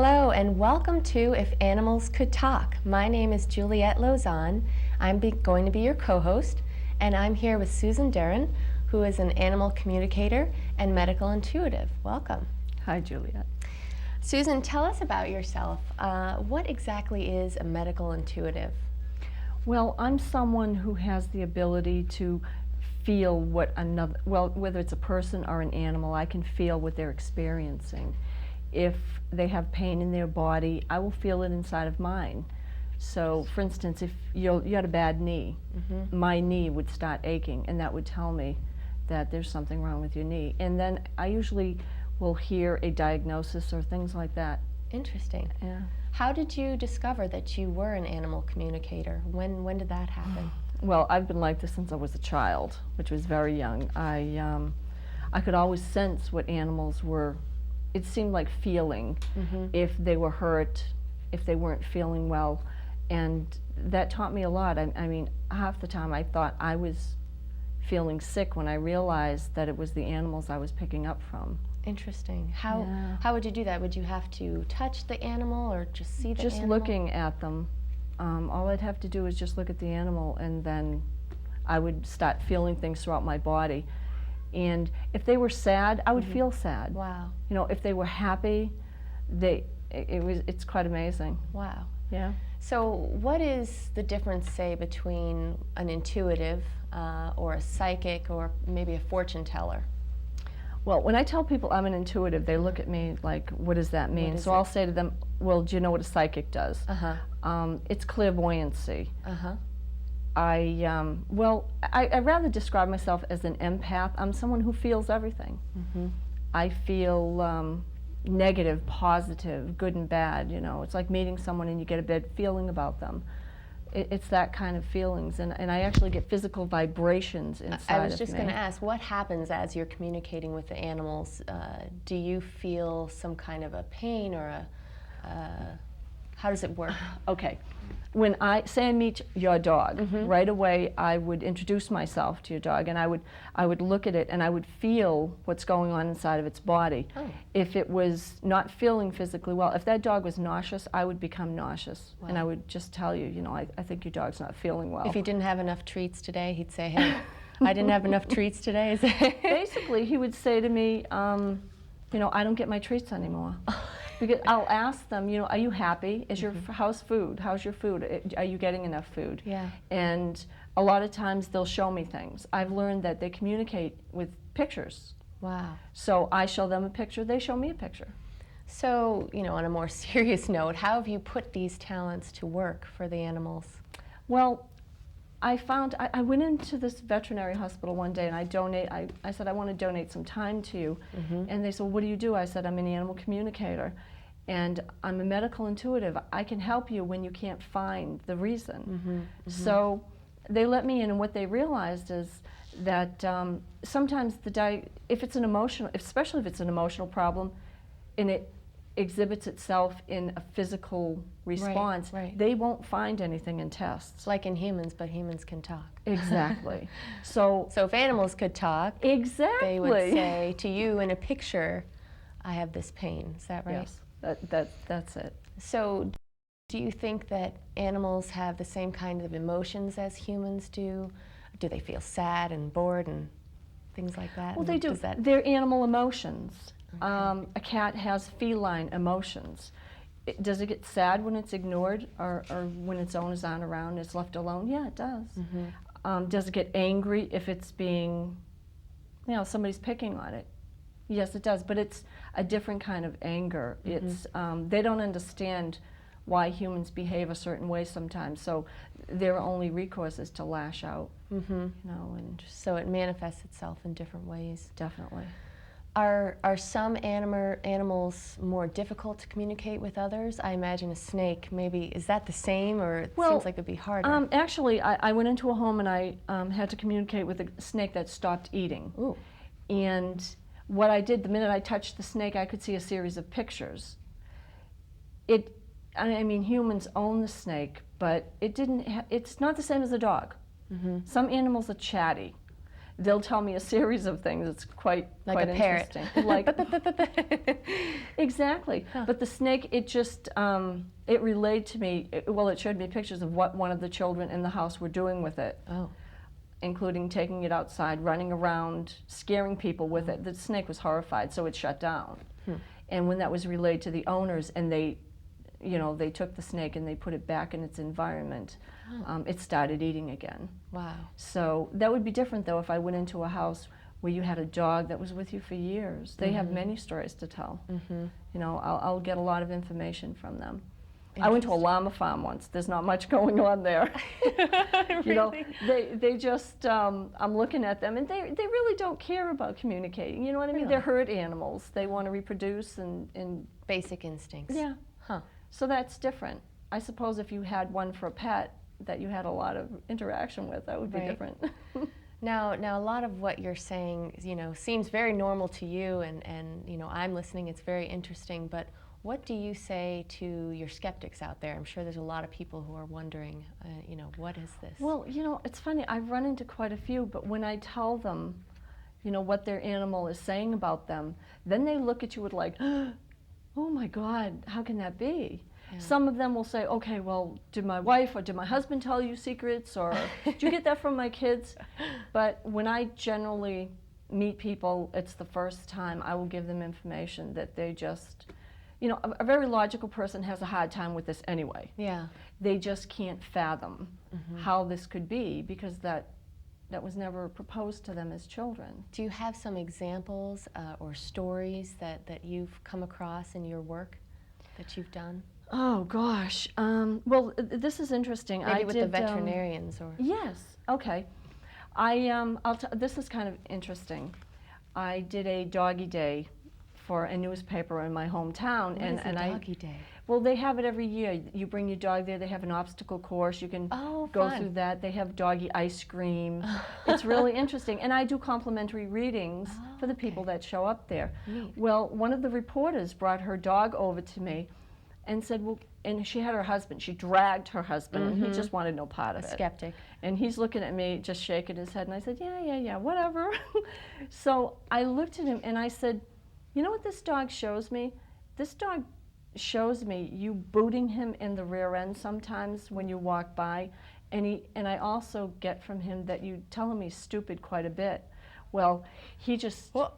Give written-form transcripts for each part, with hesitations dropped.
Hello and welcome to If Animals Could Talk. My name is Juliette Lozon. I'm going to be your co-host, and I'm here with Susan Darren, who is an animal communicator and medical intuitive. Welcome. Hi, Juliette. Susan, tell us about yourself. What exactly is a medical intuitive? Well, I'm someone who has the ability to feel what another, well, whether it's a person or an animal, I can feel what they're experiencing. If they have pain in their body, I will feel it inside of mine. So, for instance, if you had a bad knee, my knee would start aching, and that would tell me that there's something wrong with your knee. And then I usually will hear a diagnosis or things like that. Interesting. Yeah. How did you discover that you were an animal communicator? When did that happen? Well, I've been like this since I was a child, which was very young. I could always sense what animals were. It seemed like feeling if they were hurt, if they weren't feeling well, and that taught me a lot. I mean, half the time I thought I was feeling sick when I realized that it was the animals I was picking up from. Interesting. How would you do that? Would you have to touch the animal or just see the Just animal? looking at them. All I'd have to do is just look at the animal, and then I would start feeling things throughout my body. And if they were sad, I would feel sad. Wow. You know, if they were happy, it's quite amazing. Wow. Yeah. So what is the difference, say, between an intuitive or a psychic or maybe a fortune teller? Well, when I tell people I'm an intuitive, they look at me like, what does that mean? So I'll say to them, well, do you know what a psychic does? It's clairvoyancy. I'd rather describe myself as an empath. I'm someone who feels everything. I feel negative, positive, good and bad, you know. It's like meeting someone and you get a bad feeling about them. It's that kind of feelings, and I actually get physical vibrations inside of me. I was just going to ask, what happens as you're communicating with the animals? Do you feel some kind of a pain or how does it work? Okay. When I meet your dog, right away I would introduce myself to your dog, and I would look at it and I would feel what's going on inside of its body. If it was not feeling physically well, if that dog was nauseous, I would become nauseous. And I would just tell you, you know, I think your dog's not feeling well. If he didn't have enough treats today, he'd say, hey, I didn't have enough treats today. Basically, he would say to me, you know, I don't get my treats anymore. Because I'll ask them, you know, are you happy? Is your how's food? How's your food? Are you getting enough food? Yeah. And a lot of times they'll show me things. I've learned that they communicate with pictures. Wow. So I show them a picture, they show me a picture. So, you know, on a more serious note, how have you put these talents to work for the animals? Well, I went into this veterinary hospital one day and I said, I want to donate some time to you. And they said, well, what do you do? I said, I'm an animal communicator and I'm a medical intuitive. I can help you when you can't find the reason. So they let me in, and what they realized is that sometimes if it's an emotional, especially if it's an emotional problem, and it exhibits itself in a physical response, they won't find anything in tests. Like in humans, but humans can talk. Exactly. So if animals could talk, exactly, they would say to you in a picture, I have this pain. Is that right? Yes, that's it. So do you think that animals have the same kind of emotions as humans do? Do they feel sad and bored and things like that? Well, they do. They're animal emotions. Okay. A cat has feline emotions. Does it get sad when it's ignored or when its owners aren't around, it's left alone? Yeah, it does. Does it get angry if it's being, you know, somebody's picking on it? Yes, it does, but it's a different kind of anger. It's they don't understand why humans behave a certain way sometimes, so their only recourse is to lash out. You know, and so it manifests itself in different ways. Definitely. Are some animals more difficult to communicate with others? I imagine a snake, maybe, is that the same, or it seems like it'd be harder? Actually, I went into a home and I had to communicate with a snake that stopped eating. Ooh. And what I did, the minute I touched the snake, I could see a series of pictures. I mean, humans own the snake, but it's not the same as a dog. Some animals are chatty. they'll tell me a series of things. It's quite Like a parrot. interesting. Like exactly. Huh. But the snake, it just it relayed to me. It showed me pictures of what one of the children in the house were doing with it, Oh. including taking it outside, running around, scaring people with it. The snake was horrified, so it shut down. And when that was relayed to the owners, and they took the snake and they put it back in its environment, it started eating again. Wow. So that would be different, though, if I went into a house where you had a dog that was with you for years. They have many stories to tell. You know, I'll get a lot of information from them. I went to a llama farm once. There's not much going on there. You know, they just, I'm looking at them, and they really don't care about communicating. You know what I mean? Really? They're herd animals. They want to reproduce and Basic instincts. yeah. Huh. So that's different. I suppose if you had one for a pet that you had a lot of interaction with, that would be Right. different. Now, a lot of what you're saying, you know, seems very normal to you, and you know, I'm listening. It's very interesting. But what do you say to your skeptics out there? I'm sure there's a lot of people who are wondering, you know, what is this? Well, you know, it's funny. I've run into quite a few, but when I tell them, you know, what their animal is saying about them, then they look at you with like, oh my God, how can that be? Yeah. Some of them will say, okay, well, did my wife or did my husband tell you secrets, or did you get that from my kids? But when I generally meet people, it's the first time I will give them information that they just, you know, a very logical person has a hard time with this anyway. Yeah. They just can't fathom how this could be, because that was never proposed to them as children. Do you have some examples or stories that you've come across in your work that you've done? Oh gosh. Well, this is interesting. Maybe with the veterinarians or. Yes. Okay. This is kind of interesting. I did a doggy day for a newspaper in my hometown, What and is a I. doggy day? Well, they have it every year. You bring your dog there. They have an obstacle course. You can Oh, go fun. through that. They have doggy ice cream. It's really interesting. And I do complimentary readings for the people that show up there. Neat. Well, one of the reporters brought her dog over to me and said, well, and she had her husband. She dragged her husband, and he just wanted no part A of it. skeptic. And he's looking at me, just shaking his head, and I said, yeah, whatever. So I looked at him, and I said, you know what this dog shows me? This dog shows me you booting him in the rear end sometimes when you walk by, and I also get from him that you tell him he's stupid quite a bit. Well, he just went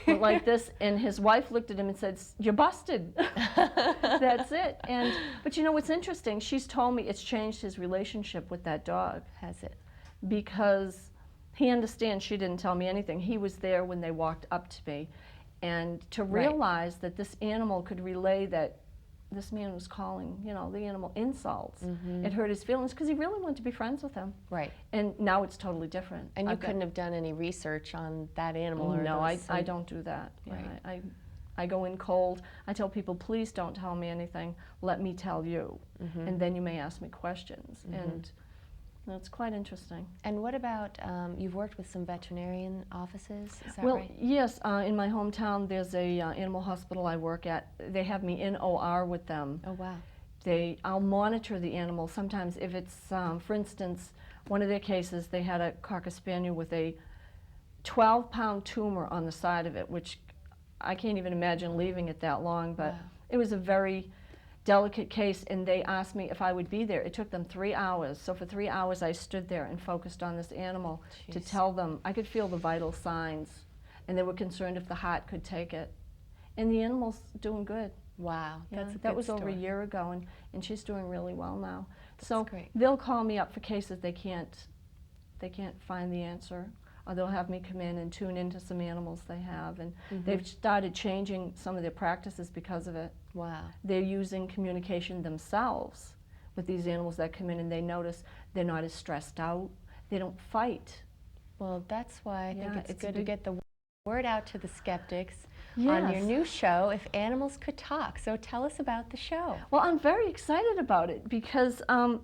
like this, and his wife looked at him and said, "You're busted." That's it. But you know what's interesting? She's told me it's changed his relationship with that dog. Has it? Because he understands she didn't tell me anything. He was there when they walked up to me. And to Right. realize that this animal could relay that this man was calling, you know, the animal insults. It hurt his feelings because he really wanted to be friends with him. Right. And now it's totally different. And you I've got- couldn't have done any research on that animal or No, those, I don't do that. Yeah, Right. I go in cold. I tell people, please don't tell me anything. Let me tell you. And then you may ask me questions. And it's quite interesting. And what about, you've worked with some veterinarian offices, is that Well, right? yes, in my hometown there's a animal hospital I work at. They have me in OR with them. Oh, wow. I'll monitor the animal. Sometimes if it's, for instance, one of their cases, they had a Cocker Spaniel with a 12-pound tumor on the side of it, which I can't even imagine leaving it that long, but Wow. it was a very delicate case, and they asked me if I would be there. It took them 3 hours. So for 3 hours I stood there and focused on this animal to Jeez. tell them. I could feel the vital signs, and they were concerned if the heart could take it. And the animal's doing good. Wow. Yeah, That's a that good was over a story. year ago, and she's doing really well now. So great. they'll call me up for cases they can't find the answer, or they'll have me come in and tune into some animals they have, and they've started changing some of their practices because of it. Wow. They're using communication themselves with these animals that come in, and they notice they're not as stressed out. They don't fight. Well, that's why I think Yeah, it's it's a good to big- get the word out to the skeptics on your Yes. new show, If Animals Could Talk. So tell us about the show. Well, I'm very excited about it because I'm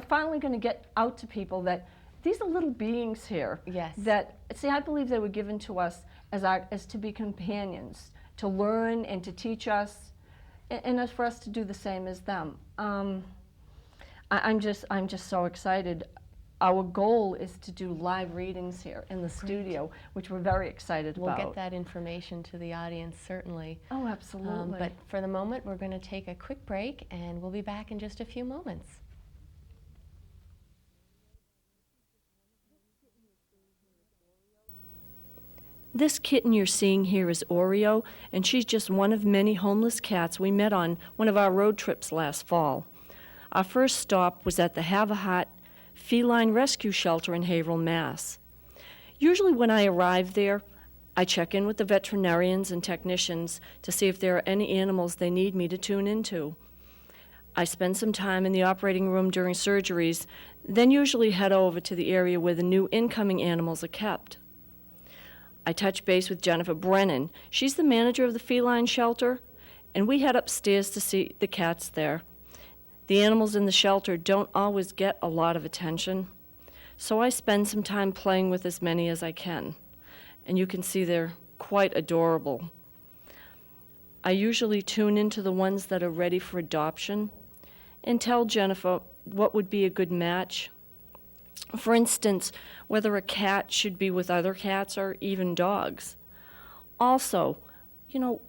finally going to get out to people that these are little beings here. Yes. That, see, I believe they were given to us as to be companions, to learn and to teach us, and as for us to do the same as them. I'm just so excited. our goal is to do live readings here in the studio, which we're very excited We'll about. get that information to the audience, certainly. Oh, absolutely. But for the moment, we're going to take a quick break, and we'll be back in just a few moments. This kitten you're seeing here is Oreo, and she's just one of many homeless cats we met on one of our road trips last fall. Our first stop was at the Have a Heart Feline Rescue Shelter in Haverhill, Mass. Usually when I arrive there, I check in with the veterinarians and technicians to see if there are any animals they need me to tune into. I spend some time in the operating room during surgeries, then usually head over to the area where the new incoming animals are kept. I touch base with Jennifer Brennan. She's the manager of the feline shelter, and we head upstairs to see the cats there. The animals in the shelter don't always get a lot of attention, so I spend some time playing with as many as I can. And you can see they're quite adorable. I usually tune into the ones that are ready for adoption and tell Jennifer what would be a good match. For instance, whether a cat should be with other cats or even dogs. Also,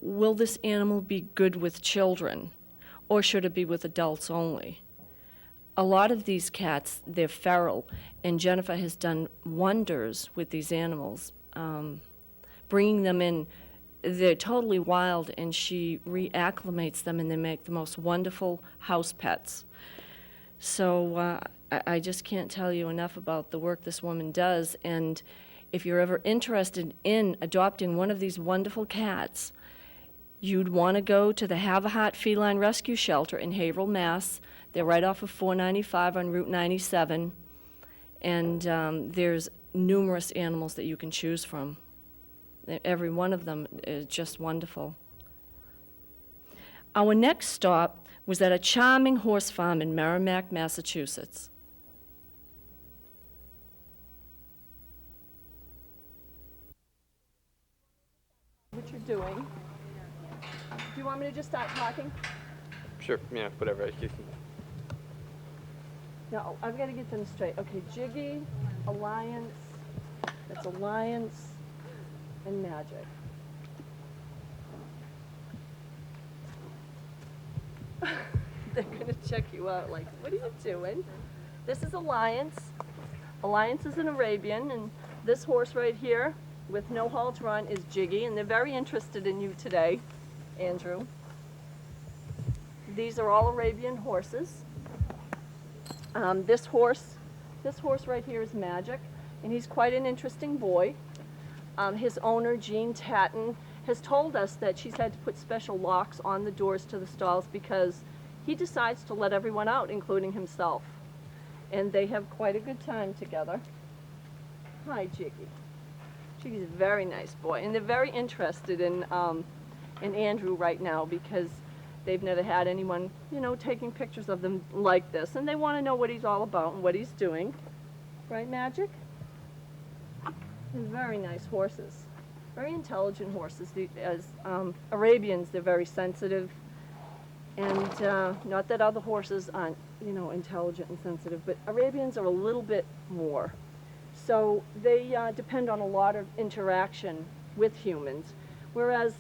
will this animal be good with children, or should it be with adults only? A lot of these cats, they're feral, and Jennifer has done wonders with these animals, bringing them in. They're totally wild, and she reacclimates them, and they make the most wonderful house pets. So I just can't tell you enough about the work this woman does, and if you're ever interested in adopting one of these wonderful cats, you'd want to go to the Have a Heart Feline Rescue Shelter in Haverhill, Mass. They're right off of 495 on Route 97, and there's numerous animals that you can choose from. Every one of them is just wonderful. Our next stop was at a charming horse farm in Merrimack, Massachusetts. What you're doing. Do you want me to just start talking? Sure, yeah, whatever. No, I've got to get them straight. Okay, Jiggy, Alliance, that's Alliance, and Magic. They're going to check you out like, what are you doing? This is Alliance. Alliance is an Arabian, and this horse right here with no halter on is Jiggy, and they're very interested in you today, Andrew. These are all Arabian horses. This horse right here is Magic, and he's quite an interesting boy. His owner, Jean Tatton, has told us that she's had to put special locks on the doors to the stalls because he decides to let everyone out, including himself. And they have quite a good time together. Hi, Jiggy. Jiggy's a very nice boy, and they're very interested in Andrew right now because they've never had anyone, taking pictures of them like this, and they want to know what he's all about and what he's doing. Right, Magic? They're very nice horses, very intelligent horses. As Arabians, they're very sensitive, and not that other horses aren't, intelligent and sensitive, but Arabians are a little bit more. So they depend on a lot of interaction with humans, whereas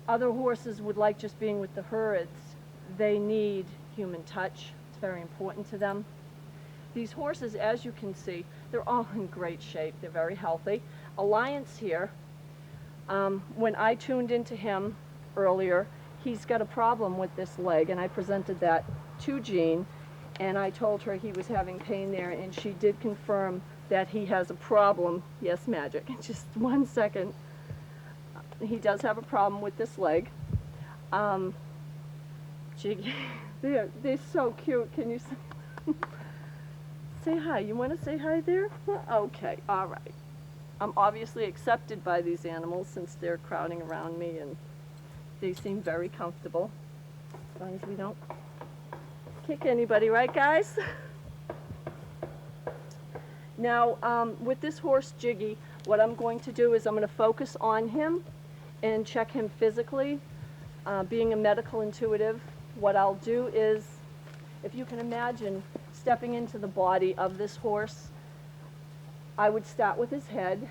other horses would like just being with the herds. They need human touch. It's very important to them. These horses, as you can see, they're all in great shape. They're very healthy. Alliance here, when I tuned into him earlier, he's got a problem with this leg, and I presented that to Jean, and I told her he was having pain there, and she did confirm that he has a problem. Yes, Magic. Just 1 second. He does have a problem with this leg. Jiggy, they're so cute. Can you say hi? You want to say hi there? Okay, all right. I'm obviously accepted by these animals since they're crowding around me, and they seem very comfortable, as long as we don't kick anybody, right, guys? Now, with this horse, Jiggy, what I'm going to do is I'm going to focus on him and check him physically. Being a medical intuitive, what I'll do is, if you can imagine, stepping into the body of this horse, I would start with his head,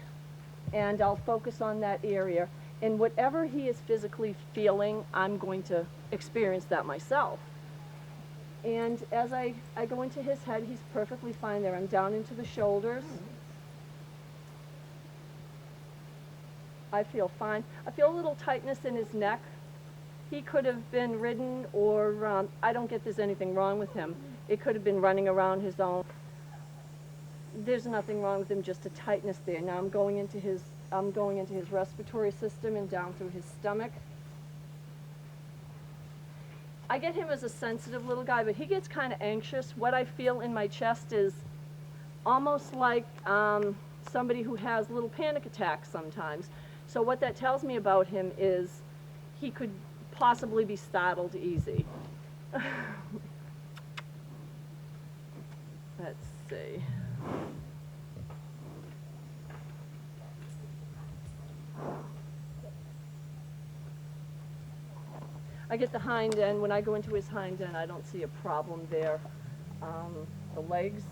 and I'll focus on that area. And whatever he is physically feeling, I'm going to experience that myself. And as I go into his head, he's perfectly fine there. I'm down into the shoulders. I feel fine. I feel a little tightness in his neck. He could have been ridden, or I don't get there's anything wrong with him. It could have been running around his own. There's nothing wrong with him, just a tightness there. Now I'm going into his respiratory system and down through his stomach. I get him as a sensitive little guy, but he gets kind of anxious. What I feel in my chest is almost like somebody who has little panic attacks sometimes. So what that tells me about him is he could possibly be startled easy. Let's see. I get the hind end. When I go into his hind end, I don't see a problem there. The legs.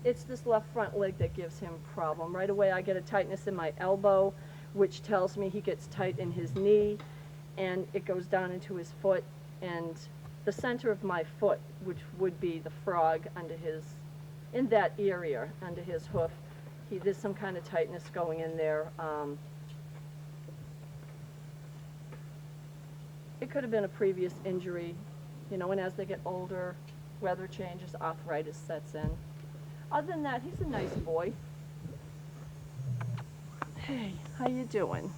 It's this left front leg that gives him problem. Right away I get a tightness in my elbow, which tells me he gets tight in his knee, and it goes down into his foot, and the center of my foot, which would be the frog under his, in that area under his hoof, there's some kind of tightness going in there. It could have been a previous injury, you know, and as they get older, weather changes, arthritis sets in. Other than that, he's a nice boy. Hey, how you doing?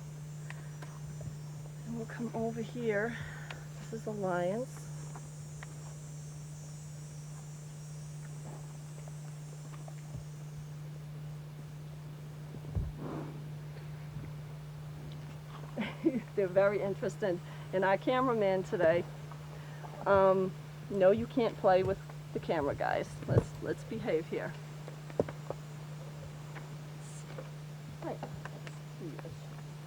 And we'll come over here. This is Alliance. They're very interested in our cameraman today. No, you can't play with the camera, guys. Let's behave here. Hi.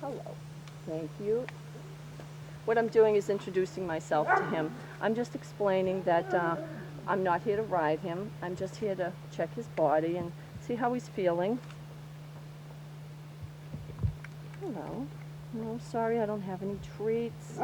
Hello. Thank you. What I'm doing is introducing myself to him. I'm just explaining that I'm not here to ride him. I'm just here to check his body and see how he's feeling. Hello. No, I'm sorry, I don't have any treats.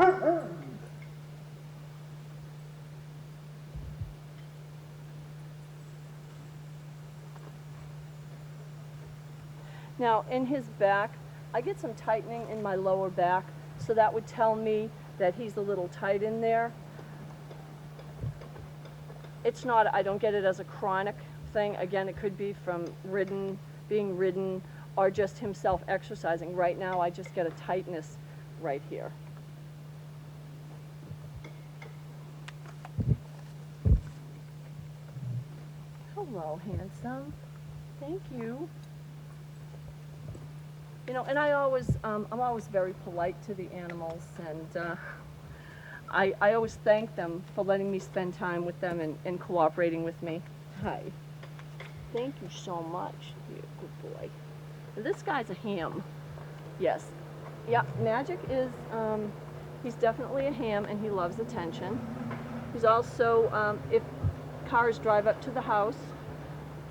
Now, in his back, I get some tightening in my lower back, so that would tell me that he's a little tight in there. It's not, I don't get it as a chronic thing. Again, it could be from being ridden, or just himself exercising. Right now, I just get a tightness right here. Hello, handsome. Thank you. You know, and I'm always very polite to the animals, and I always thank them for letting me spend time with them and cooperating with me. Hi. Thank you so much. You're a good boy. This guy's a ham. Yes. Yeah, Magic is, he's definitely a ham, and he loves attention. He's also, if cars drive up to the house,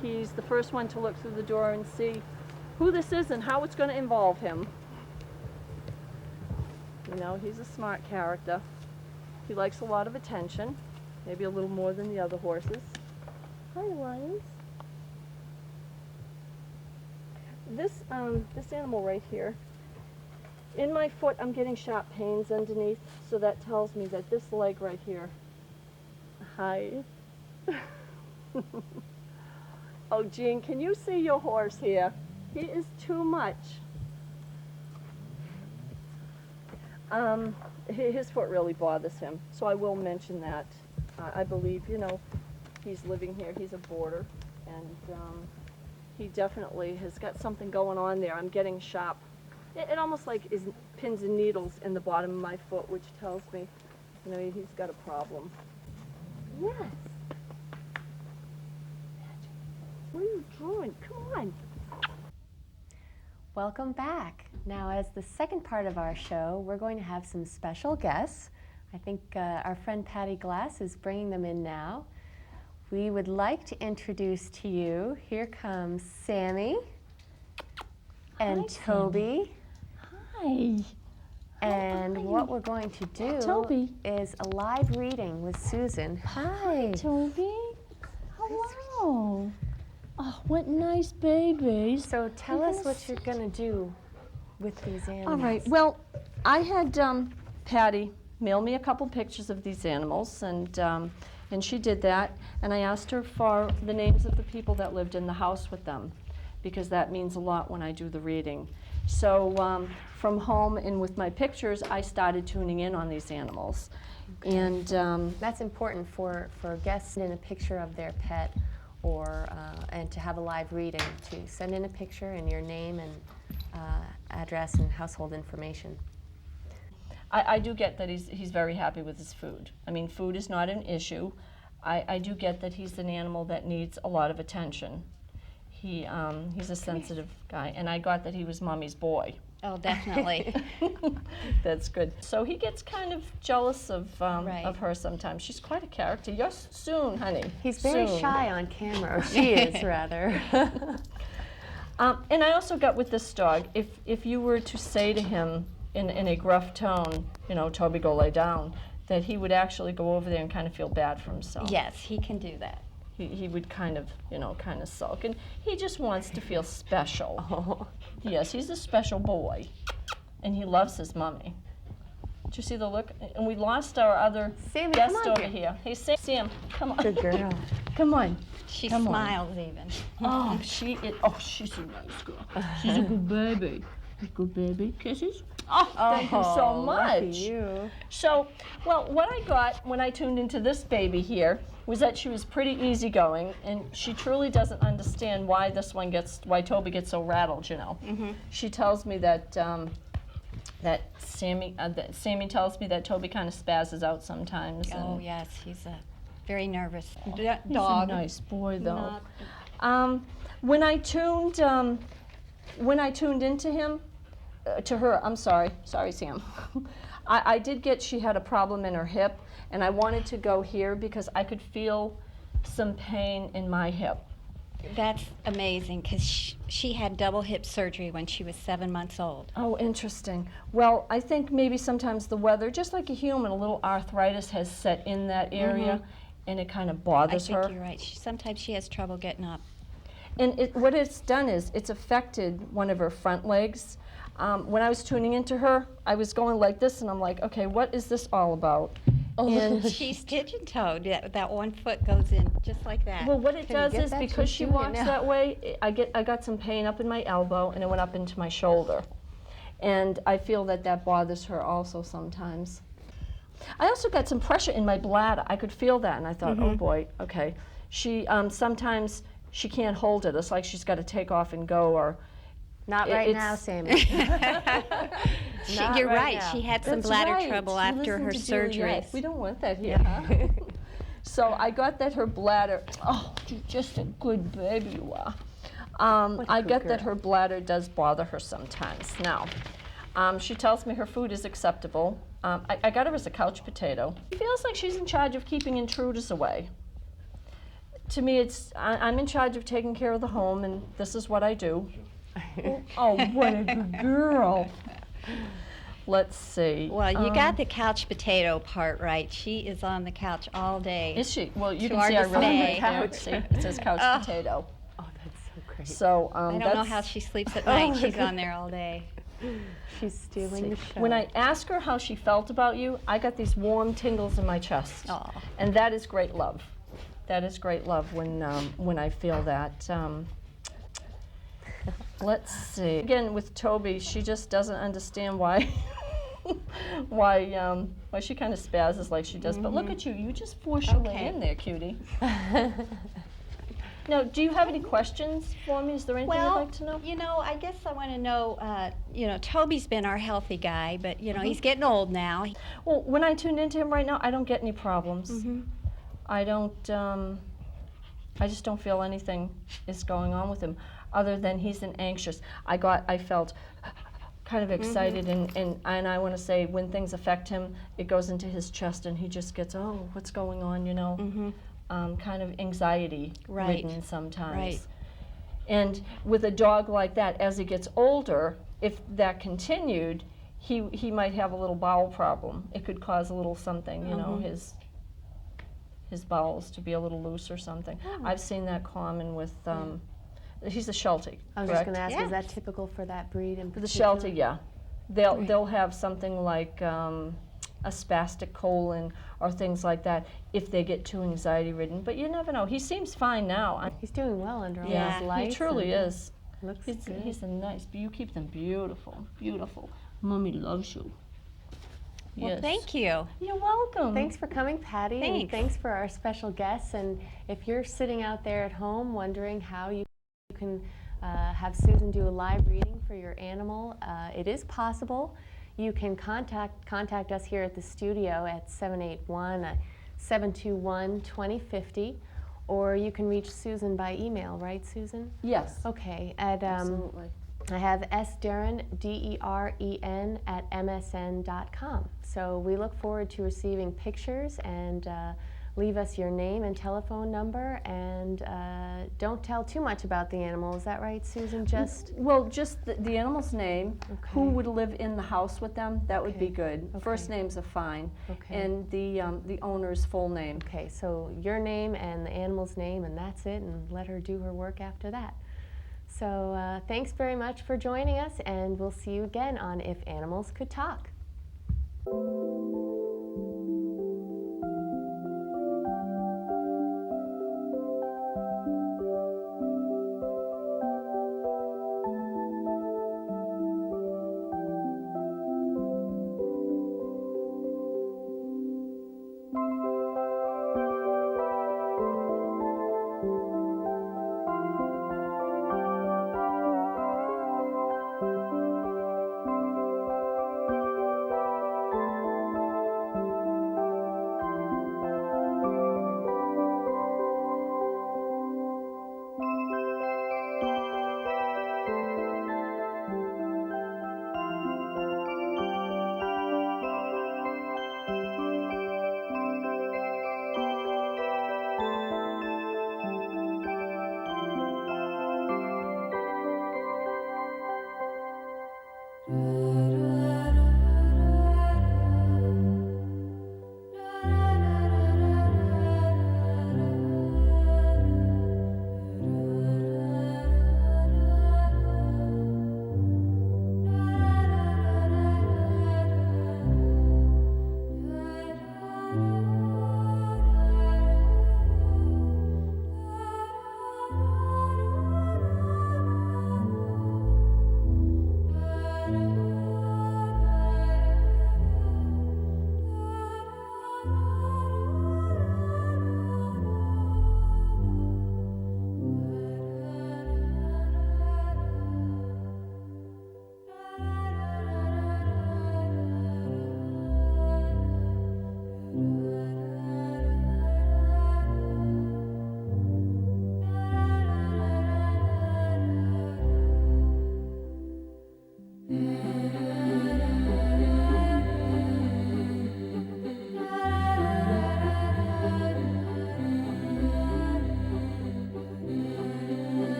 he's the first one to look through the door and see who this is and how it's going to involve him. You know, he's a smart character. He likes a lot of attention, maybe a little more than the other horses. Hi, Lions. This animal right here, in my foot I'm getting sharp pains underneath, so that tells me that this leg right here, hi. Oh, Jean, can you see your horse here? He is too much. His foot really bothers him, so I will mention that. I believe, you know, he's living here, he's a boarder, and he definitely has got something going on there. I'm getting sharp. It almost like is pins and needles in the bottom of my foot, which tells me, you know, he's got a problem. Yes. What are you drawing? Come on. Welcome back. Now, as the second part of our show, we're going to have some special guests. I think our friend Patty Glass is bringing them in now. We would like to introduce to you, here comes Sammy and Hi, Toby. Hi. And what we're going to do Toby. is a live reading with Susan. Hi, Toby. Hello. Oh, what nice babies. So tell us what you're going to do with these animals. All right. Well, I had Patty mail me a couple pictures of these animals, and she did that. And I asked her for the names of the people that lived in the house with them, because that means a lot when I do the reading. So from home and with my pictures, I started tuning in on these animals. And that's important for guests in a picture of their pet, or and to have a live reading, to send in a picture and your name and address and household information. I do get that he's very happy with his food. I mean, food is not an issue. I do get that he's an animal that needs a lot of attention. He's a sensitive guy, and I got that he was Mommy's boy. Oh, definitely. That's good. So he gets kind of jealous of Right. her sometimes. She's quite a character. Yes, soon, honey. He's very soon. shy on camera, or she is rather. And I also got with this dog, if you were to say to him in a gruff tone, you know, Toby, go lay down, that he would actually go over there and kind of feel bad for himself. Yes, he can do that. He would kind of, you know, kind of sulk. And he just wants to feel special. Oh. Yes, he's a special boy. And he loves his mommy. Did you see the look? And we lost our other Sammy, guest come on over here. Hey, Sam, come on. Good girl. Come on. She Come on. smiles even. Oh, she's a nice girl. She's a good baby. A good baby. Kisses? Oh, thank you so lucky much. you. So, well, what I got when I tuned into this baby here was that she was pretty easygoing, and she truly doesn't understand why why Toby gets so rattled, you know. She tells me that that Sammy tells me that Toby kind of spazzes out sometimes. Oh, and yes, he's a very nervous he's dog. a nice boy, though. Not- When I tuned into him, to her, I'm sorry, Sam. I did get she had a problem in her hip, and I wanted to go here because I could feel some pain in my hip. That's amazing, because she had double hip surgery when she was 7 months old. Oh, interesting. Well, I think maybe sometimes the weather, just like a human, a little arthritis has set in that area, and it kind of I bothers think her. you're right. Sometimes she has trouble getting up. And what it's done is it's affected one of her front legs. When I was tuning into her, I was going like this, and I'm like, okay, what is this all about? And She's pigeon-toed. That one foot goes in just like that. well, what it Can you does get is that? because She's she doing it walks now. that way, I got some pain up in my elbow, and it went up into my shoulder, and I feel that bothers her also sometimes. I also got some pressure in my bladder. I could feel that, and I thought, oh boy, okay. She sometimes she can't hold it. It's like she's got to take off and go, or Not It- right now, it's- Sammy. Not You're right right. now. She had some That's bladder right. trouble She after listened her to surgery. Juliet. We don't want that here, huh? So I got that her bladder, oh, you're just a good baby you are. What a I good get that girl. her bladder does bother her sometimes. Now, she tells me her food is acceptable. I got her as a couch potato. She feels like she's in charge of keeping intruders away. To me, I'm in charge of taking care of the home, and this is what I do. Oh, what a good girl. Let's see. Well, you got the couch potato part right. She is on the couch all day. Is she? Well, you To can our see I really dismay. like that. See, it says couch Oh. potato. Oh, that's so great. So I don't know that's- how she sleeps at Oh, night. my She's God. on there all day. She's stealing the show. When I ask her how she felt about you, I got these warm tingles in my chest, Aw. and that is great love. That is great love when I feel that. Let's see. Again, with Toby, she just doesn't understand why why she kind of spazzes like she does. But look at you. You just force your way Okay. in there, cutie. Now, do you have any questions for me? Is there anything you'd Well, like to know? you know, I guess I want to know, Toby's been our healthy guy, but, he's getting old now. Well, when I tune into him right now, I don't get any problems. I don't, I just don't feel anything is going on with him other than he's an anxious. I felt kind of excited, and I want to say when things affect him, it goes into his chest, and he just gets, oh, what's going on, you know, kind of anxiety ridden sometimes. Right. And with a dog like that, as he gets older, if that continued, he might have a little bowel problem. It could cause a little something, you know, his bowels to be a little loose or something. I've seen that common with, he's a Sheltie, I was just correct? going to ask, Yeah. is that typical for that breed in For the particular? Sheltie, yeah. They'll have something like a spastic colon or things like that if they get too anxiety ridden. But you never know. He seems fine now. He's doing well under all Yeah, those he lights. He truly and is. Looks He's, good. he's a nice, you keep them beautiful, beautiful. Mommy loves you. Well, Yes. thank you. You're welcome. Thanks for coming, Patty. And Thanks. thanks for our special guests. And if you're sitting out there at home wondering how you can have Susan do a live reading for your animal, it is possible. You can contact us here at the studio at 781-721-2050, or you can reach Susan by email, right, Susan? Yes. Okay, at Absolutely. I have sderen, DEREN, @msn.com. So we look forward to receiving pictures, and leave us your name and telephone number, and don't tell too much about the animal. Is that right, Susan? Just Well, just the animal's name, who Okay. would live in the house with them, that would be Okay. good. First Okay. names are fine. Okay. And the owner's full name. okay. So your name and the animal's name, and that's it. And let her do her work after that. So thanks very much for joining us, and we'll see you again on If Animals Could Talk.